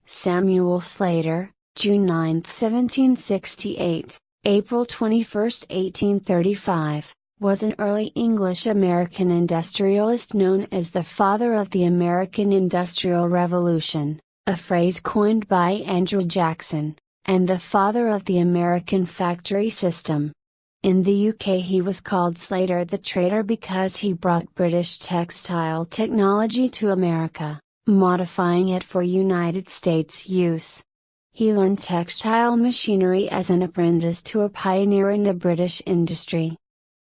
Samuel Slater, June 9, 1768, April 21, 1835, was an early English-American industrialist known as the father of the American Industrial Revolution, a phrase coined by Andrew Jackson, and the father of the American factory system. In the UK he was called Slater the Trader because he brought British textile technology to America, modifying it for United States use. He learned textile machinery as an apprentice to a pioneer in the British industry.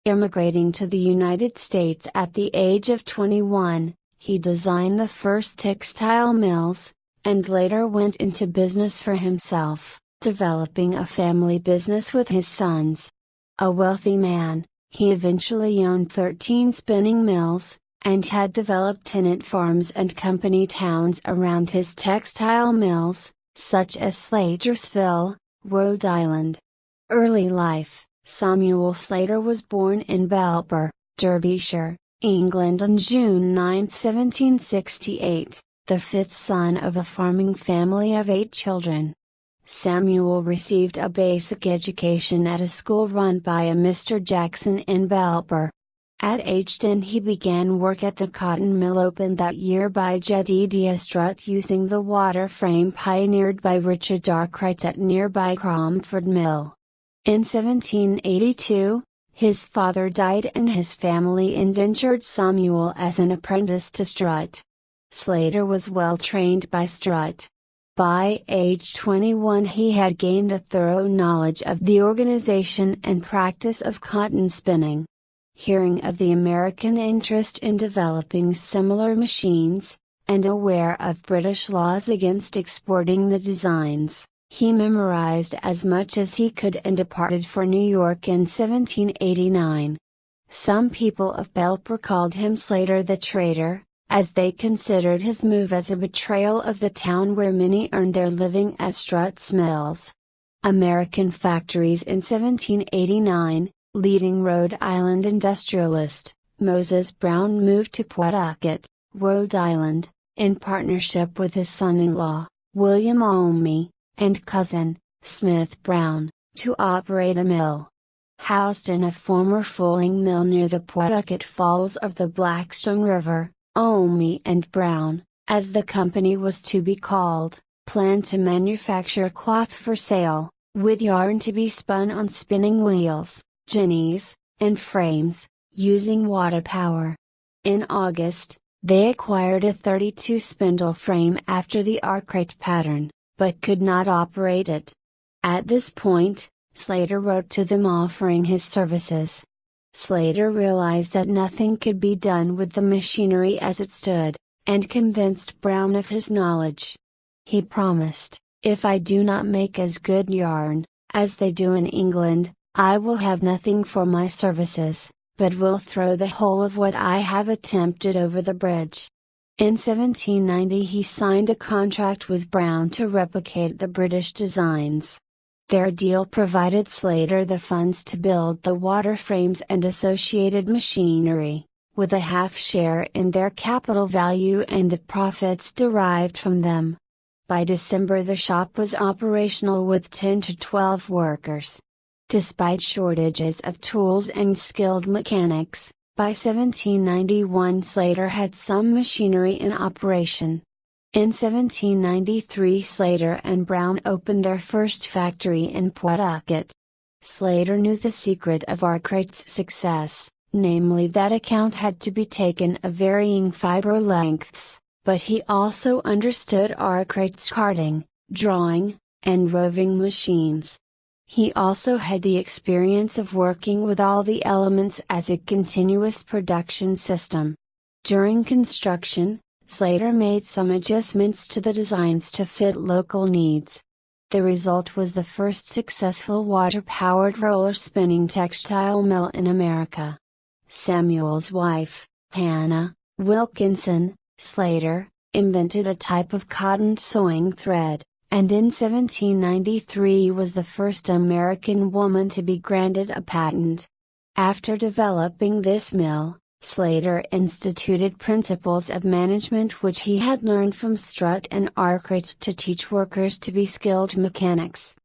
Immigrating to the United States at the age of 21, he designed the first textile mills, and later went into business for himself, developing a family business with his sons. A wealthy man, he eventually owned 13 spinning mills, and had developed tenant farms and company towns around his textile mills, such as Slatersville, Rhode Island. Early life: Samuel Slater was born in Belper, Derbyshire, England on June 9, 1768, the fifth son of a farming family of 8 children. Samuel received a basic education at a school run by a Mr. Jackson in Belper. At age 10 he began work at the cotton mill opened that year by Jedediah Strutt using the water frame pioneered by Richard Arkwright at nearby Cromford Mill. In 1782, his father died and his family indentured Samuel as an apprentice to Strutt. Slater was well trained by Strutt. By age 21 he had gained a thorough knowledge of the organization and practice of cotton spinning. Hearing of the American interest in developing similar machines, and aware of British laws against exporting the designs, he memorized as much as he could and departed for New York in 1789. Some people of Belper called him Slater the Trader, as they considered his move as a betrayal of the town where many earned their living at Strutt's mills. American factories in 1789. Leading Rhode Island industrialist, Moses Brown moved to Pawtucket, Rhode Island, in partnership with his son-in-law, William Olney, and cousin, Smith Brown, to operate a mill. Housed in a former fulling mill near the Pawtucket Falls of the Blackstone River, Olney and Brown, as the company was to be called, planned to manufacture cloth for sale, with yarn to be spun on spinning wheels, jennies, and frames, using water power. In August, they acquired a 32-spindle frame after the Arkwright pattern, but could not operate it. At this point, Slater wrote to them offering his services. Slater realized that nothing could be done with the machinery as it stood, and convinced Brown of his knowledge. He promised, "If I do not make as good yarn, as they do in England, I will have nothing for my services, but will throw the whole of what I have attempted over the bridge." In 1790 he signed a contract with Brown to replicate the British designs. Their deal provided Slater the funds to build the water frames and associated machinery, with a half share in their capital value and the profits derived from them. By December the shop was operational with 10 to 12 workers. Despite shortages of tools and skilled mechanics, by 1791 Slater had some machinery in operation. In 1793 Slater and Brown opened their first factory in Pawtucket. Slater knew the secret of Arkwright's success, namely that a count had to be taken of varying fiber lengths, but he also understood Arkwright's carding, drawing, and roving machines. He also had the experience of working with all the elements as a continuous production system. During construction, Slater made some adjustments to the designs to fit local needs. The result was the first successful water-powered roller spinning textile mill in America. Samuel's wife, Hannah Wilkinson Slater, invented a type of cotton sewing thread, and in 1793 was the first American woman to be granted a patent. After developing this mill, Slater instituted principles of management which he had learned from Strutt and Arkwright to teach workers to be skilled mechanics.